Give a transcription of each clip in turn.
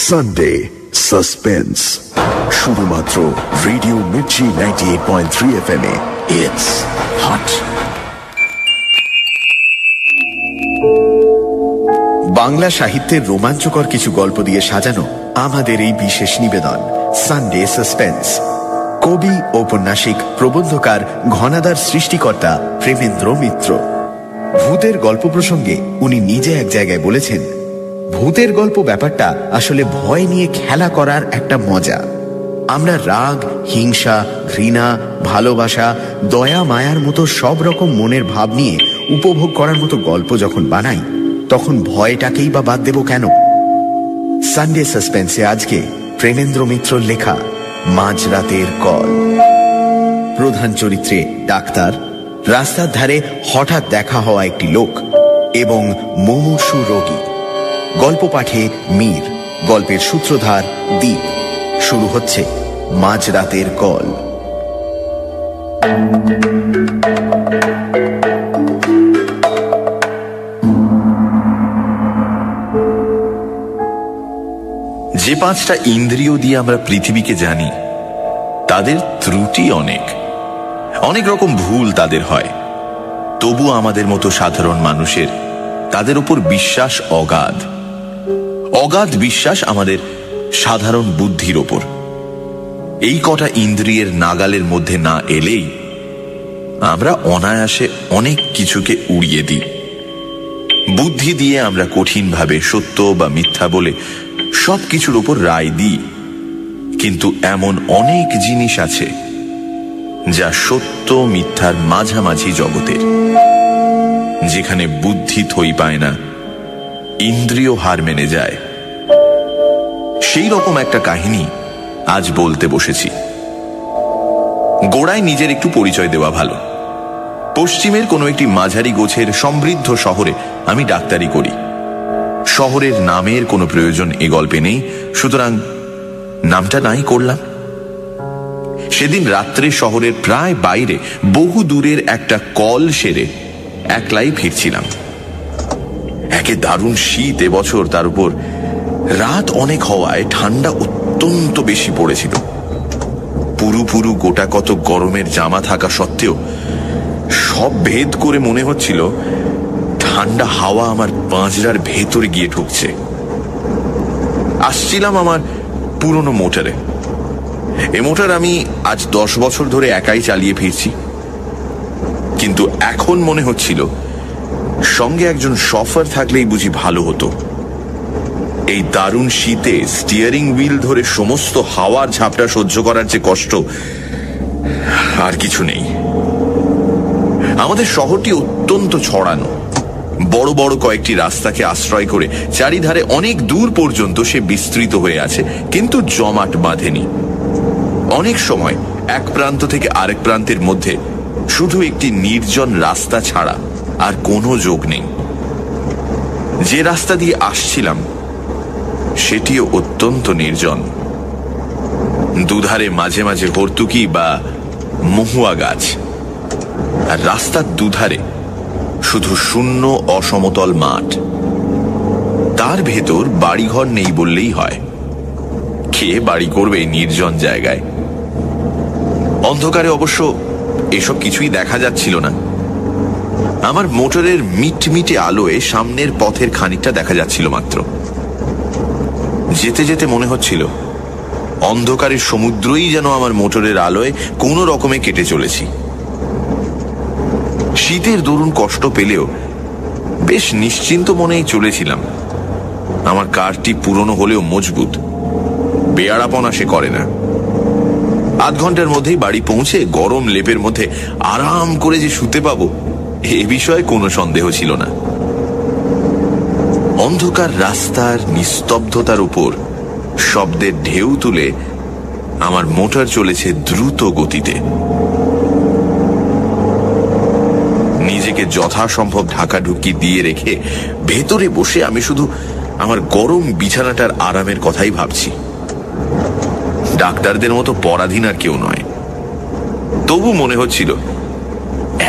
Sunday suspense, শুধুমাত্র radio Mirchi 98.3 FM এ। It's hot. Bangla সাহিত্যের রোমাঞ্চকর কিছু গল্প দিয়ে সাজানো আমাদের এই বিশেষ নিবেদন সানডে সাসপেন্স। কবি, ঔপন্যাসিক, প্রবন্ধকার, ঘনাদার সৃষ্টিকর্তা প্রেমেন্দ্র মিত্র। ভূতের গল্প প্রসঙ্গে উনি নিজে এক জায়গায় বলেছেন, ভূতের গল্প ব্যাপারটা আসলে ভয় নিয়ে খেলা করার একটা মজা। আমরা রাগ, হিংসা, ঘৃণা, ভালোবাসা, দয়া, মায়ার মতো সব রকম মনের ভাব নিয়ে উপভোগ করার মতো গল্প যখন বানাই, তখন ভয়টাকেই বা বাদ দেব কেন? সানডে সাসপেন্সে আজকে প্রেমেন্দ্র মিত্রর লেখা মাঝরাতের কল। প্রধান চরিত্রে ডাক্তার, রাস্তার ধারে হঠাৎ দেখা হওয়া একটি লোক এবং মুমূর্ষু রোগী। গল্প পাঠে মীর, গল্পের সূত্রধার দীপ। শুরু হচ্ছে মাঝরাতের কল। যে 5টা ইন্দ্রিয় দিয়ে আমরা পৃথিবীকে জানি, তাদের ত্রুটি অনেক অনেক রকম ভুল তাদের হয়। তবু আমাদের মতো সাধারণ মানুষের তাদের উপর বিশ্বাস অগাধ। অগাধ বিশ্বাস আমাদের সাধারণ বুদ্ধির ওপর। এই কটা ইন্দ্রিয়ের নাগালের মধ্যে না এলেই আমরা অনায়াসে অনেক কিছুকে উড়িয়ে দিই। বুদ্ধি দিয়ে আমরা কঠিনভাবে সত্য বা মিথ্যা বলে সব কিছুর উপর রায় দিই। কিন্তু এমন অনেক জিনিস আছে যা সত্য মিথ্যার মাঝামাঝি জগতের, যেখানে বুদ্ধি থই পায় না, ইন্দ্রিয় হার মেনে যায়। সেই রকম একটা কাহিনী আজ বলতে বসেছি। গোড়ায় নিজের একটু পরিচয় দেওয়া ভালো। পশ্চিমের কোনো একটি মাঝারি গোছের সমৃদ্ধ শহরে আমি ডাক্তারি করি। শহরের নামের কোনো প্রয়োজন এ গল্পে নেই, সুতরাং নামটা নাই করলাম। সেদিন রাত্রে শহরের প্রায় বাইরে বহু দূরের একটা কল সেরে একলাই ফিরছিলাম। একে দারুণ শীত এবছর, তার উপর রাত অনেক হওয়ায় ঠান্ডা অত্যন্ত বেশি পড়েছিল। পুরু পুরু গোটা কত গরমের জামা থাকা সত্ত্বেও সব ভেদ করে মনে হচ্ছিল ঠান্ডা হাওয়া আমার পাঁজরার ভেতরে গিয়ে ঢুকছে। আসছিলাম আমার পুরনো মোটরে। এ মোটর আমি আজ 10 বছর ধরে একাই চালিয়ে ফিরছি, কিন্তু এখন মনে হচ্ছিল সঙ্গে একজন শফার থাকলেই বুঝি ভালো হতো। এই দারুণ শীতে স্টিয়ারিং হুইল ধরে সমস্ত হাওয়ার ঝাপটা সহ্য করার যে কষ্ট আর কিছু নেই। আমাদের শহরটি অত্যন্ত ছড়ানো। বড় বড় কয়েকটি রাস্তাকে আশ্রয় করে চারিধারে অনেক দূর পর্যন্ত সে বিস্তৃত হয়ে আছে, কিন্তু জমাট বাঁধেনি। অনেক সময় এক প্রান্ত থেকে আরেক প্রান্তের মধ্যে শুধু একটি নির্জন রাস্তা ছাড়া আর কোনো যোগ নেই। যে রাস্তা দিয়ে আসছিলাম সেটিও অত্যন্ত নির্জন। দুধারে মাঝে মাঝে হর্তুকি বা মহুয়া গাছ, আর রাস্তার দুধারে শুধু শূন্য অসমতল মাঠ। তার ভেতর বাড়িঘর নেই বললেই হয়। কে বাড়ি করবে নির্জন জায়গায়? অন্ধকারে অবশ্য এসব কিছুই দেখা যাচ্ছিল না। আমার মোটরের মিটমিটে আলোয় সামনের পথের খানিকটা দেখা যাচ্ছিল মাত্র। যেতে যেতে মনে হচ্ছিল অন্ধকারের সমুদ্রই যেন আমার মোটরের আলোয় কোনো রকমে কেটে চলেছি। শীতের দরুন কষ্ট পেলেও বেশ নিশ্চিন্ত মনেই চলেছিলাম। আমার কারটি পুরনো হলেও মজবুত, বেয়াড়াপনা সে করে না। আধ ঘন্টার মধ্যেই বাড়ি পৌঁছে গরম লেপের মধ্যে আরাম করে যে শুতে পাবো, এ বিষয়ে কোনো সন্দেহ ছিল না। অন্ধকার রাস্তার নিস্তব্ধতার উপর শব্দের ঢেউ তুলে আমার মোটর চলেছে দ্রুত গতিতে। নিজেকে যথাসম্ভব ঢাকাঢুকি দিয়ে রেখে ভেতরে বসে আমি শুধু আমার গরম বিছানাটার আরামের কথাই ভাবছি। ডাক্তারদের মতো পরাধীন আর কেউ নয়। তবু মনে হচ্ছিল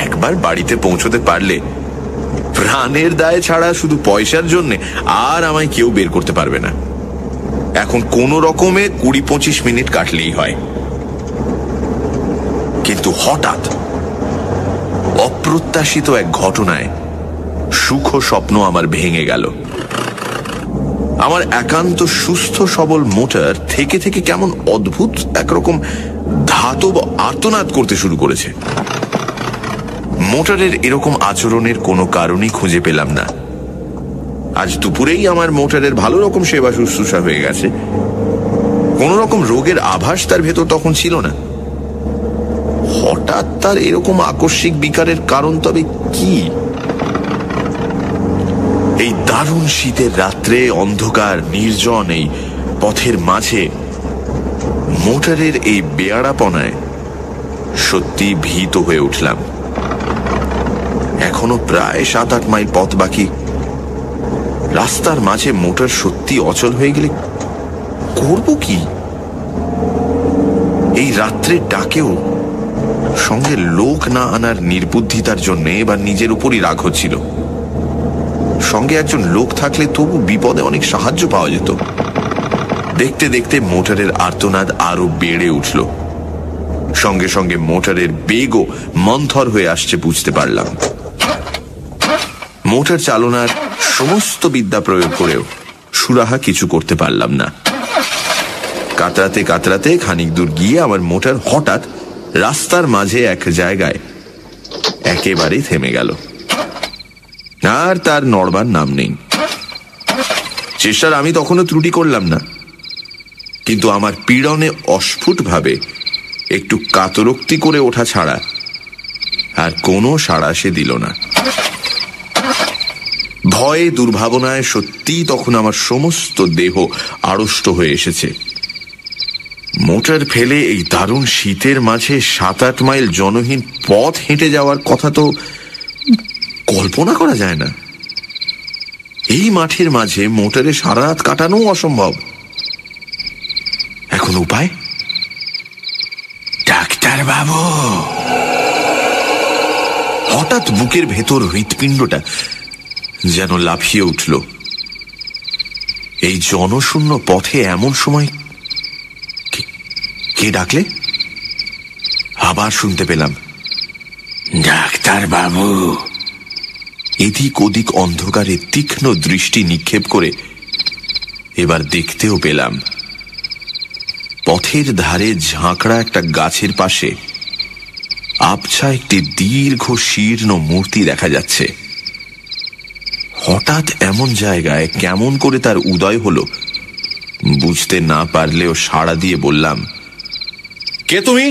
একবার বাড়িতে পৌঁছতে পারলে প্রাণের দায় ছাড়া শুধু পয়সার জন্য আর আমায় কেউ বের করতে পারবে না। এখন কোনো রকমে 20-25 মিনিট কাটলেই হয়। কিন্তু হঠাৎ অপ্রত্যাশিত এক ঘটনায় সুখ স্বপ্ন আমার ভেঙে গেল। আমার একান্ত সুস্থ সবল মোটর থেকে থেকে কেমন অদ্ভুত একরকম ধাতব আর্তনাদ করতে শুরু করেছে। মোটরের এরকম আচরণের কোনো কারণই খুঁজে পেলাম না। আজ দুপুরেই আমার মোটরের ভালো রকম সেবা শুশ্রূষা হয়ে গেছে, কোন রকম রোগের আভাস তার ভেতর তখন ছিল না। হঠাৎ তার এরকম আকস্মিক বিকারের কারণ তবে কি? এই দারুণ শীতের রাত্রে অন্ধকার নির্জন এই পথের মাঝে মোটরের এই বেয়াড়াপনায় সত্যি ভীত হয়ে উঠলাম। এখনো প্রায় 7-8 মাইল পথ বাকি। রাস্তার মাঝে মোটর সত্যি অচল হয়ে গেলে করব কি? এই রাত্রে ডাকেও সঙ্গে লোক না আনার নির্বুদ্ধিতার জন্য এবার নিজের উপরই রাগ হচ্ছিল। সঙ্গে একজন লোক থাকলে তবু বিপদে অনেক সাহায্য পাওয়া যেত। দেখতে দেখতে মোটরের আর্তনাদ আরো বেড়ে উঠল। সঙ্গে সঙ্গে মোটরের বেগও মন্থর হয়ে আসছে বুঝতে পারলাম। মোটর চালনার সমস্ত বিদ্যা প্রয়োগ করেও সুরাহা কিছু করতে পারলাম না। কাতরাতে কাতরাতে খানিক দূর গিয়ে আমার মোটর হঠাৎ রাস্তার মাঝে এক জায়গায় একেবারে থেমে গেল, আর তার নড়বার নাম নেই। চেষ্টার আমি তখনও ত্রুটি করলাম না, কিন্তু আমার পীড়নে অস্ফুটভাবে একটু কাতরোক্তি করে ওঠা ছাড়া আর কোনো সাড়া সে দিল না। ভয়ে দুর্ভাবনায় সত্যিই তখন আমার সমস্ত দেহ আড়ষ্ট হয়ে এসেছে। মোটর ফেলে এই দারুণ শীতের মাঝে 7-8 মাইল জনহীন পথ হেঁটে যাওয়ার কথা তো কল্পনা করা যায় না। এই মাঠের মাঝে মোটরে সারা রাত কাটানো অসম্ভব। এখন উপায়? ডাক্তার বাবু! হঠাৎ বুকের ভেতর হৃৎপিণ্ডটা যেন লাফিয়ে উঠল। এই জনশূন্য পথে এমন সময় কে ডাকলে? আবার শুনতে পেলাম, ডাক্তার বাবু! এদিক ওদিক অন্ধকারে তীক্ষ্ণ দৃষ্টি নিক্ষেপ করে এবার দেখতেও পেলাম পথের ধারে ঝাঁকড়া একটা গাছের পাশে আবছা একটি দীর্ঘ শীর্ণ মূর্তি দেখা যাচ্ছে। হঠাৎ এমন জায়গায় কেমন করে তার উদয় হলো বুঝতে না পারলেও সাড়া দিয়ে বললাম, কে তুমি?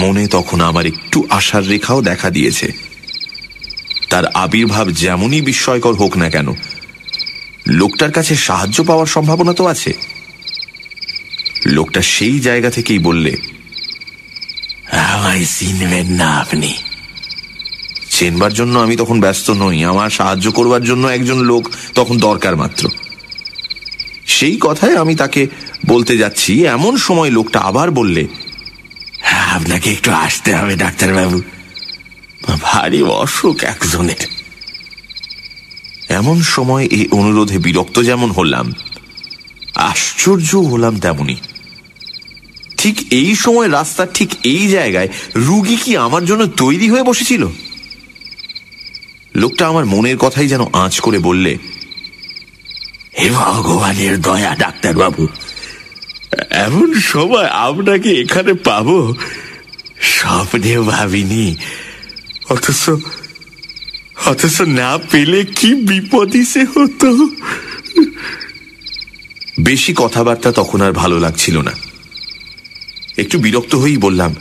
মনে তখন আমার একটু আশার রেখাও দেখা দিয়েছে। তার আবির্ভাব যেমনই বিস্ময়কর হোক না কেন, লোকটার কাছে সাহায্য পাওয়ার সম্ভাবনা তো আছে। লোকটা সেই জায়গা থেকেই বললে, আমায় চিনবেন না আপনি? চেনবার জন্য আমি তখন ব্যস্ত নই, আমার সাহায্য করবার জন্য একজন লোক তখন দরকার মাত্র। সেই কথায় আমি তাকে বলতে যাচ্ছি, এমন সময় লোকটা আবার বললে, আপনাকে একটু আসতে হবে ডাক্তারবাবু, ভারী অসুখ একজনের। এমন সময় এই অনুরোধে বিরক্ত যেমন হলাম, আশ্চর্য হলাম তেমনি। ঠিক এই সময় রাস্তার ঠিক এই জায়গায় রুগী কি আমার জন্য তৈরি হয়ে বসেছিল? লোকটা আমার মনের কথাই যেন আঁচ করে বললে, হে ভগবানের দয়া ডাক্তারবাবু, এমন সময় আপনাকে এখানে পাবো স্বপ্নেও ভাবিনি, অথচ না পেলে কি বিপদই সে হতো। বেশি কথাবার্তা তখন আর ভালো লাগছিল না। একটু বিরক্ত হয়েই বললাম,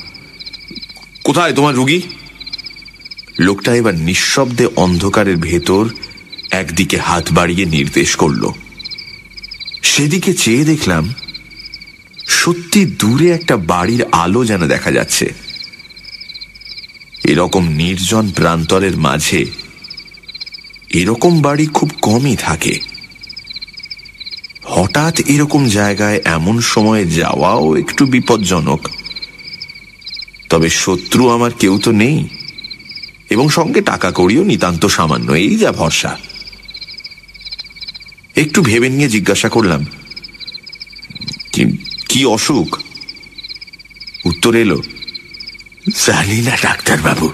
কোথায় তোমার রুগী? লোকটা এবার নিঃশব্দে অন্ধকারের ভেতর একদিকে হাত বাড়িয়ে নির্দেশ করল। সেদিকে চেয়ে দেখলাম সত্যি দূরে একটা বাড়ির আলো যেন দেখা যাচ্ছে। এরকম নির্জন প্রান্তরের মাঝে এরকম বাড়ি খুব কমই থাকে। হঠাৎ এরকম জায়গায় এমন সময়ে যাওয়াও একটু বিপজ্জনক। তবে শত্রু আমার কেউ তো নেই, এবং সঙ্গে টাকা কড়িও নিতান্ত সামান্য, এই যা ভরসা। একটু ভেবে নিয়ে জিজ্ঞাসা করলাম, কি অসুখ? উত্তর এলো, জানি না ডাক্তারবাবু,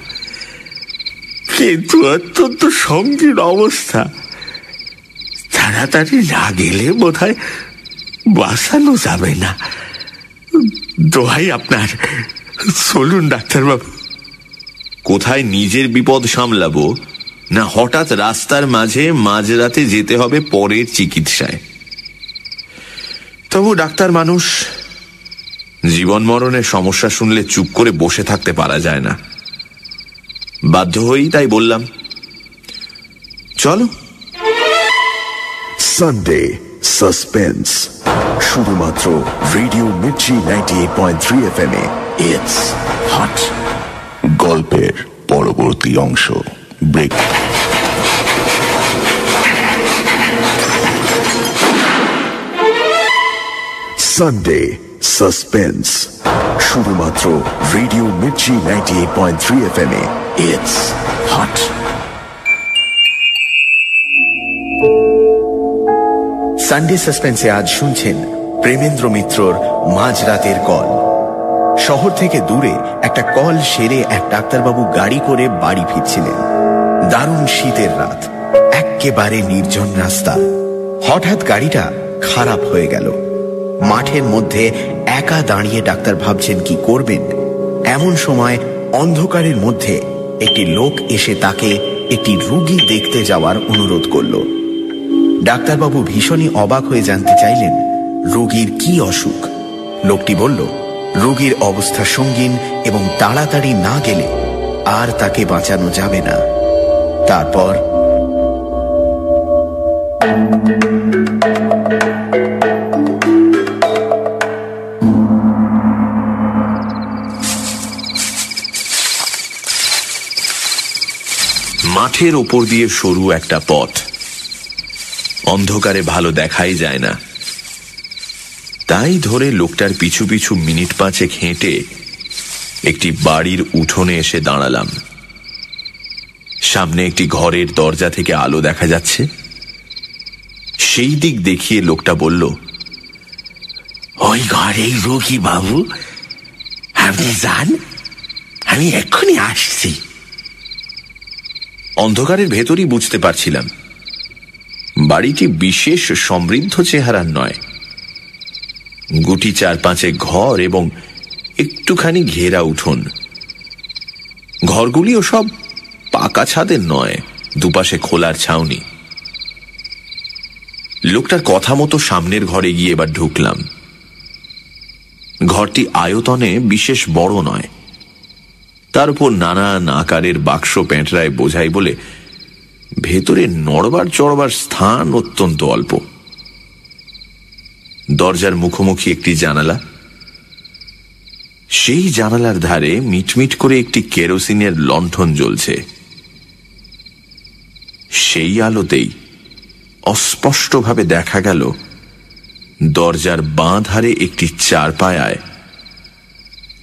কিন্তু অত্যন্ত সঙ্গীন অবস্থা। তাড়াতাড়ি না গেলে বোধহয় বাঁচানো যাবে না। দোহাই আপনার, চলুন ডাক্তারবাবু। কোথায় নিজের বিপদ সামলাবো, না হঠাৎ রাস্তার মাঝে মাঝরাতে যেতে হবে পরের চিকিৎসায়? তবু ডাক্তার মানুষ, জীবন মরণের সমস্যা শুনলে চুপ করে বসে থাকতে পারা যায় না। বাধ্য হয়েই তাই বললাম, চলো। সানডে সাসপেন্স, শুধুমাত্র রেডিও মির্চি 98.3 FM এ। It's hot. গল্পের পরবর্তী অংশ, ব্রেক। সানডে সাসপেন্স, শুধুমাত্র রেডিও মির্চি 98.3 FM এ। It's hot. সানডে সাসপেন্সে আজ শুনছেন প্রেমেন্দ্র মিত্রর মাঝরাতের কল। শহর থেকে দূরে একটা কল সেরে এক ডাক্তারবাবু গাড়ি করে বাড়ি ফিরছিলেন। দারুণ শীতের রাত, একেবারে নির্জন রাস্তা। হঠাৎ গাড়িটা খারাপ হয়ে গেল। মাঠের মধ্যে একা দাঁড়িয়ে ডাক্তার ভাবছেন কি করবেন। এমন সময় অন্ধকারের মধ্যে একটি লোক এসে তাকে একটি রোগী দেখতে যাওয়ার অনুরোধ করল। ডাক্তারবাবু ভীষণই অবাক হয়ে জানতে চাইলেন রোগীর কি অসুখ। লোকটি বলল, রোগীর অবস্থা সঙ্গীন এবং তাড়াতাড়ি না গেলে আর তাকে বাঁচানো যাবে না। তারপর মাঠের ওপর দিয়ে সরু একটা পথ, অন্ধকারে ভালো দেখাই যায় না। তাই ধরে লোকটার পিছু পিছু মিনিট পাঁচেক হেঁটে একটি বাড়ির উঠোনে এসে দাঁড়ালাম। সামনে একটি ঘরের দরজা থেকে আলো দেখা যাচ্ছে। সেই দিক দেখিয়ে লোকটা বলল, ওই ঘরেই রোগী বাবু, আপনি যান, আমি এক্ষুনি আসছি। অন্ধকারের ভেতরই বুঝতে পারছিলাম বাড়িটি বিশেষ সমৃদ্ধ চেহারার নয়। গুটি চার পাঁচে ঘর এবং একটুখানি ঘেরা উঠোন। ঘরগুলিও সব পাকা ছাদের নয়, দুপাশে খোলার ছাউনি। লোকটার কথা মতো সামনের ঘরে গিয়ে এবার ঢুকলাম। ঘরটি আয়তনে বিশেষ বড় নয়, তার উপর নানান আকারের বাক্স প্যাঁটরায় বোঝাই বলে ভেতরে নড়বার চড়বার স্থান অত্যন্ত অল্প। দরজার মুখোমুখি একটি জানালা। সেই জানালার ধারে মিটমিট করে একটি কেরোসিনের লণ্ঠন জ্বলছে। সেই আলোতেই অস্পষ্টভাবে দেখা গেল দরজার বাঁ ধারে একটি চারপায়ায়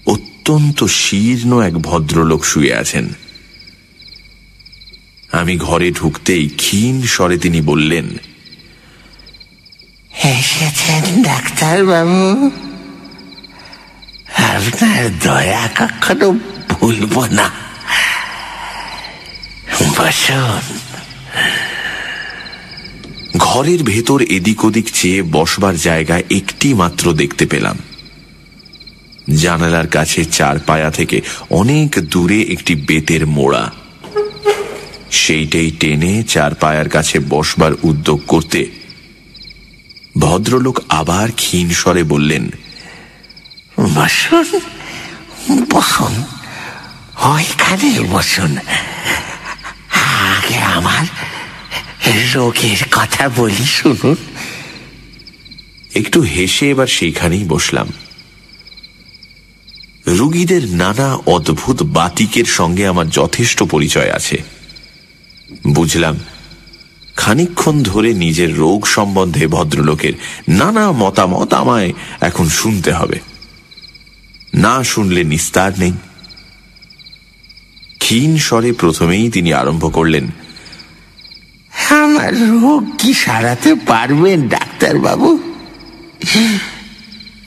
অত্যন্ত শীর্ণ এক ভদ্রলোক শুয়ে আছেন। আমি ঘরে ঢুকতেই ক্ষীণ স্বরে তিনি বললেন, এসেছেন ডাক্তারবাবু, আপনার দয়া কখনো ভুলব না। বসুন। ঘরের ভেতর এদিক ওদিক চেয়ে বসবার জায়গায় একটি মাত্র দেখতে পেলাম। জানালার কাছে চারপায়া থেকে অনেক দূরে একটি বেতের মোড়া। সেইটাই টেনে চারপায়ার কাছে বসবার উদ্যোগ করতে ভদ্রলোক আবার ক্ষীণ স্বরে বললেন, বসুন বসুন, ওইখানে বসুন। আগে আমার রোগের কথা বলি, শুনুন। একটু হেসে এবার সেইখানেই বসলাম। রোগীদের নানা অদ্ভুত বাতিকের সঙ্গে আমার যথেষ্ট পরিচয় আছে। বুঝলাম খানিকক্ষণ ধরে নিজের রোগ সম্বন্ধে ভদ্রলোকের নানা মতামত আমায় এখন শুনতে হবে, না শুনলে নিস্তার নেই। ক্ষীণ স্বরে প্রথমেই তিনি আরম্ভ করলেন, আমার রোগ কি সারাতে পারবেন ডাক্তারবাবু?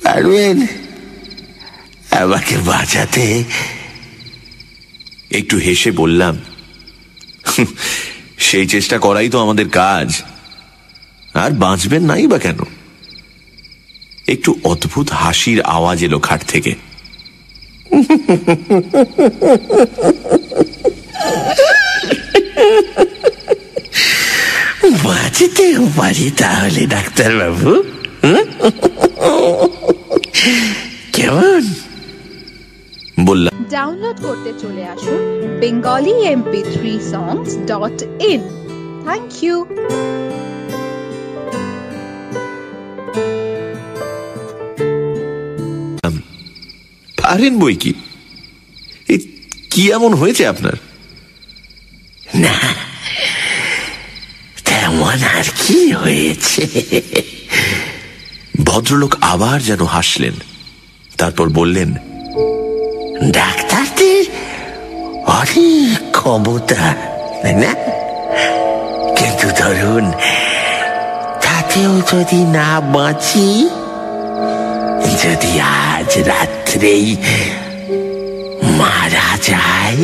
পারবেন আমাকে বাঁচাতে? একটু হেসে বললাম, সেই চেষ্টা করাই তো আমাদের কাজ। আর বাঁচবেন নাই বা কেন? একটু অদ্ভুত হাসির আওয়াজ এলো খাট থেকে। বাঁচতেও পারি তাহলে ডাক্তারবাবু? কেমন? বললাম, ডাউনলোড করতে চলে আসুন bengalimp3songs.in। Thank you. পারেন বই কি? কি এমন হয়েছে আপনার? না, তেমন আর কি হয়েছে। ভদ্রলোক আবার যেন হাসলেন, তারপর বললেন, ডাক্তারদের অনেক ক্ষমতা, না? কিন্তু ধরুন তাতেও যদি না বাঁচি, যদি আজ রাত্রেই মারা যায়।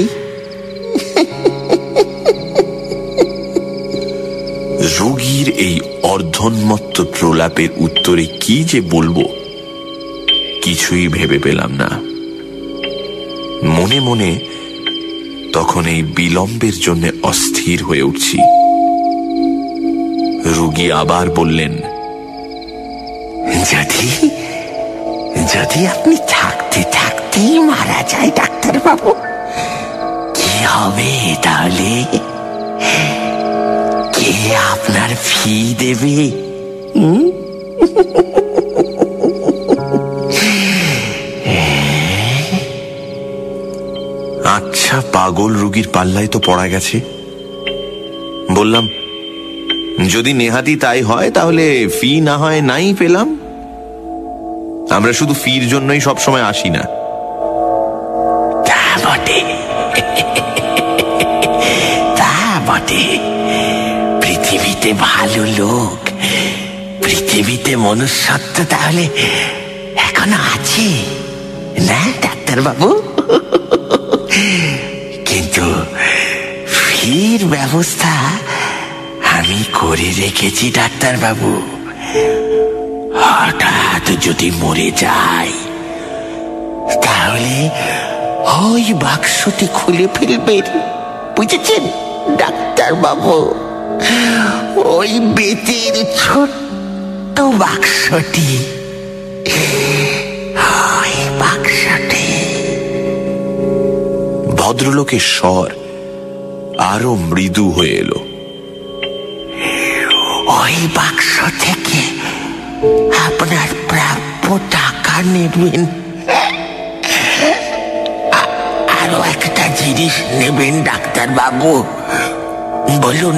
রোগীর এই অর্ধোন্মত্ত প্রলাপের উত্তরে কি যে বলবো কিছুই ভেবে পেলাম না। মনে মনে তখন এই বিলম্বের জন্য অস্থির হয়ে উঠছি। রোগী আবার বললেন, যদি যদি আপনি থাকতে থাকতেই মারা যায় ডাক্তারবাবু, কি হবে তাহলে? কে আপনার ফি দেবে? আচ্ছা, পাগল রোগীর পাল্লায় তো পড়া গেছে। বললাম, যদি নেহাতি তাই হয় তাহলে ফি না হয় নাই পেলাম। আমরা শুধু ফির জন্যই সবসময় আসি না। তা বটে, তা বটে। পৃথিবীতে ভালো লোক, পৃথিবীতে মনুষ্যত্ব তাহলে এখনো আছে, না ডাক্তারবাবু? কিন্তু ফির ব্যবস্থা আমি করে রেখেছি ডাক্তারবাবু। হঠাৎ যদি মরে যায় তাহলে ওই বাক্সটি খুলে ফেলবেন, বুঝেছেন ডাক্তারবাবু? ওই বেতের ছোট্ট বাক্সটি, ওই বাক্সটি। ভদ্রলোকের স্বর আরো মৃদু হয়ে এলো। ওই বাক্স থেকে আপনার প্রাপ্য টাকা নেবেন, আরো একটা জিনিস নেবেন ডাক্তারবাবু। বলুন,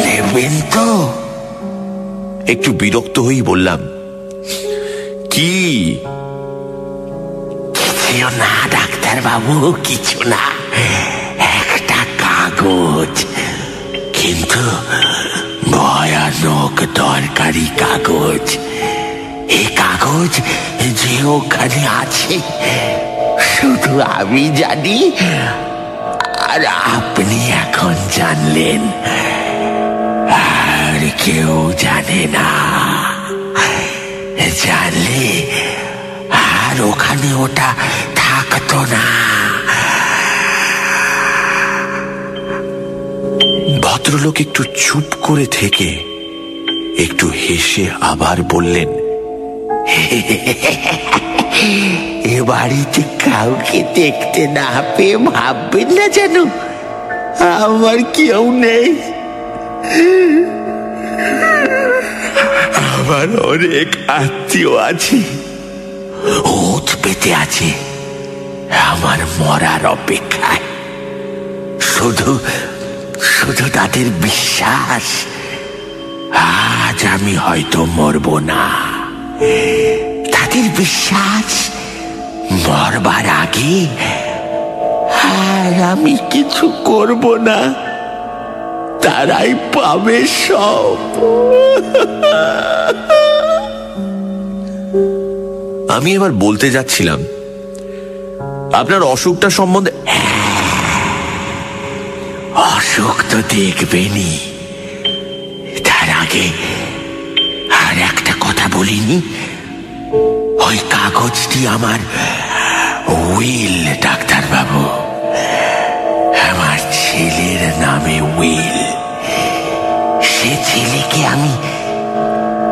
নেবেন তো? একটু বিরক্ত হয়েই বললাম, কি? কিছু না ডাক্তারবাবু, কিছু না। একটা কাগজ, কিন্তু ভয়ানক দরকারি কাগজ। এই কাগজ যে ওখানে আছে শুধু আমি জানি, আর আপনি এখন জানলেন, আর কেউ জানে না। জানলে আর ওখানে ওটা থাকতো না। ভদ্রলোক একটু চুপ করে থেকে একটু হেসে আবার বললেন, এ বাড়িতে কাউকে দেখতে না পেয়ে ভাববেন না যেন আমার কেউ নেই। আমার অনেক আত্মীয় আছে, ওত পেতে আছে আমার মরার অপেক্ষায়। শুধু শুধু তাদের বিশ্বাস আজ আমি হয়তো মরব না। তাদের বিশ্বাস মরবার আগে আর আমি কিছু করব না, তারাই পাবে সব। আমি এবার বলতে যাচ্ছিলাম, আপনার অসুখটা সম্বন্ধে। অসুখ তো দেখবেনি, তার আগে আর একটা কথা বলিনি। ওই কাগজটি আমার উইল, ডাক্তারবাবু। আমার ছেলের নামে উইল। সে ছেলেকে আমি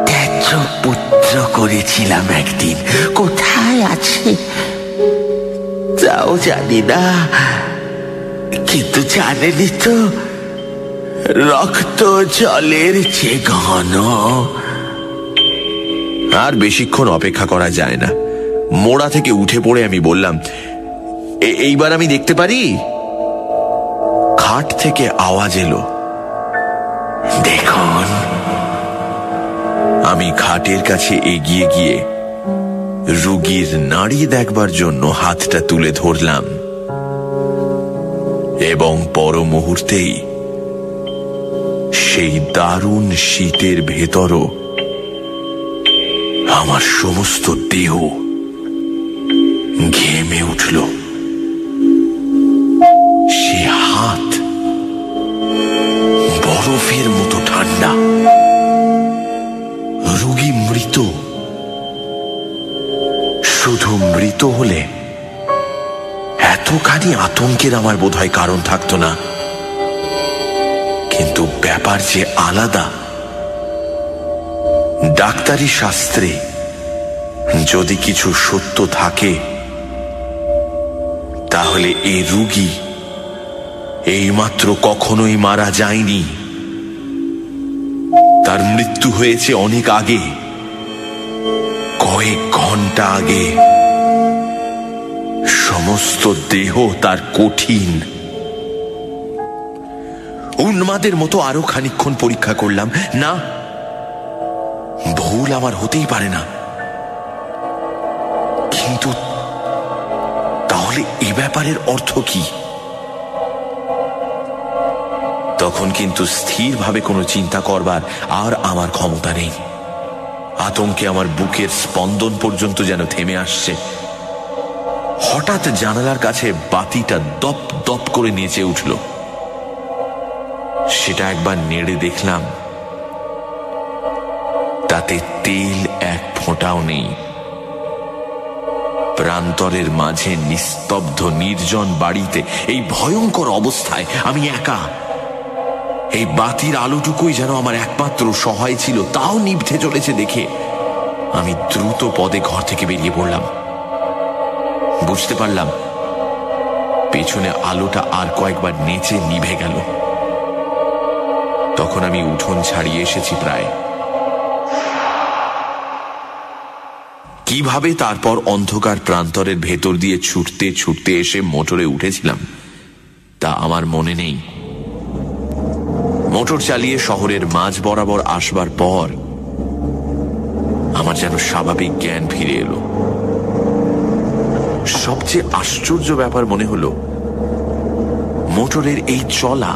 ত্যায্য পুত্র করেছিলাম একদিন। কোথায় আছে তাও জানি না, কিন্তু জানেনি তো, রক্ত জলের চেয়ে ঘন। আর বেশিক্ষণ অপেক্ষা করা যায় না। মোড়া থেকে উঠে পড়ে আমি বললাম, এইবার আমি দেখতে পারি? খাট থেকে আওয়াজ এলো, দেখুন। আমি খাটের কাছে এগিয়ে গিয়ে রুগীর নাড়ি দেখবার জন্য হাতটা তুলে ধরলাম, এবং পর মুহূর্তেই সেই দারুণ শীতের ভেতরও আমার সমস্ত দেহ ঘেমে উঠল। সে হাত বরফের মতো ঠান্ডা। রোগী মৃত। শুধু মৃত হলে এতখানি আতঙ্কের আমার বোধহয় কারণ থাকতো না, কিন্তু ব্যাপার যে আলাদা। ডাক্তারি শাস্ত্রে যদি কিছু সত্য থাকে, তাহলে এই রোগী এইমাত্র কখনোই মারা যায়নি। তার মৃত্যু হয়েছে অনেক আগে, কয়েক ঘন্টা আগে। সমস্ত দেহ তার কঠিন। উন্মাদের মতো আরো খানিকক্ষণ পরীক্ষা করলাম। না, ভুল আমার হতেই পারে না। কিন্তু তাহলে এ ব্যাপারের অর্থ কি? তখন কিন্তু স্থিরভাবে কোনো চিন্তা করবার আর আমার ক্ষমতা নেই। আতঙ্কে আমার বুকের স্পন্দন পর্যন্ত যেন থেমে আসছে। হঠাৎ জানালার কাছে বাতিটা দপ দপ করে নেচে উঠল। সেটা একবার নেড়ে দেখলাম, তাতে তেল এক ফোঁটাও নেই। প্রান্তরের মাঝে নিস্তব্ধ নির্জন বাড়িতে এই ভয়ঙ্কর অবস্থায় আমি একা। এই বাতির আলোটুকুই যেন আমার একমাত্র সহায় ছিল, তাও নিভতে চলেছে দেখে আমি দ্রুত পদে ঘর থেকে বেরিয়ে পড়লাম। বুঝতে পারলাম পেছনে আলোটা আর কয়েকবার নেচে নিভে গেল। তখন আমি উঠোন ছাড়িয়ে এসেছি প্রায়। কিভাবে তারপর অন্ধকার প্রান্তরের ভেতর দিয়ে ছুটতে ছুটতে এসে মোটরে উঠেছিলাম তা আমার মনে নেই। মোটর চালিয়ে শহরের মাঝ বরাবর আসবার পর আমার যেন স্বাভাবিক জ্ঞান ফিরে এলো। সবচেয়ে আশ্চর্য ব্যাপার মনে হলো, মোটরের এই চলা।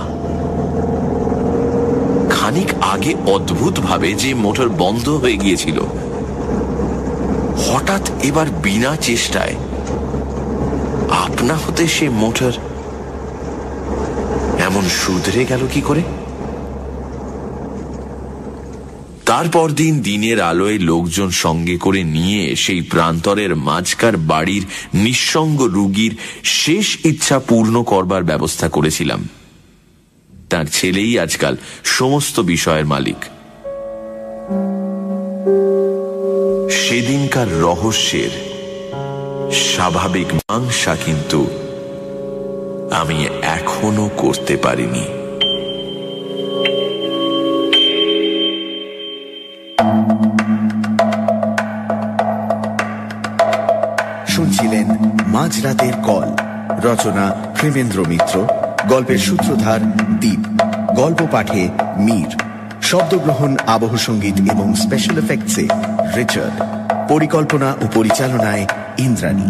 খানিক আগে অদ্ভুতভাবে যে মোটর বন্ধ হয়ে গিয়েছিল, হঠাৎ এবার বিনা চেষ্টায় আপনা হতে সে মোটর এমন শুধরে গেল কি করে? তারপর দিন দিনের আলোয় লোকজন সঙ্গে করে নিয়ে সেই প্রান্তরের মাঝকার বাড়ির নিঃসঙ্গ রুগীর শেষ ইচ্ছা পূর্ণ করবার ব্যবস্থা করেছিলাম। তার ছেলেই আজকাল সমস্ত বিষয়ের মালিক। সেদিনকার রহস্যের স্বাভাবিক মীমাংসা কিন্তু আমি এখনো করতে পারিনি। শুনছিলেন মাঝরাতের কল। রচনা প্রেমেন্দ্র মিত্র। গল্পের সূত্রধার দীপ। গল্প পাঠে মীর। শব্দগ্রহণ, আবহ সঙ্গীত এবং স্পেশাল এফেক্টসে রিচার্ড। পরিকল্পনা ও পরিচালনায় ইন্দ্রাণী।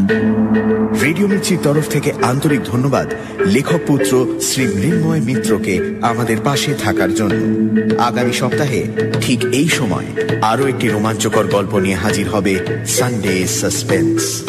রেডিও মির্চির তরফ থেকে আন্তরিক ধন্যবাদ লেখক পুত্র শ্রী মৃন্ময় মিত্রকে আমাদের পাশে থাকার জন্য। আগামী সপ্তাহে ঠিক এই সময় আরো একটি রোমাঞ্চকর গল্প নিয়ে হাজির হবে সানডে সাসপেন্স।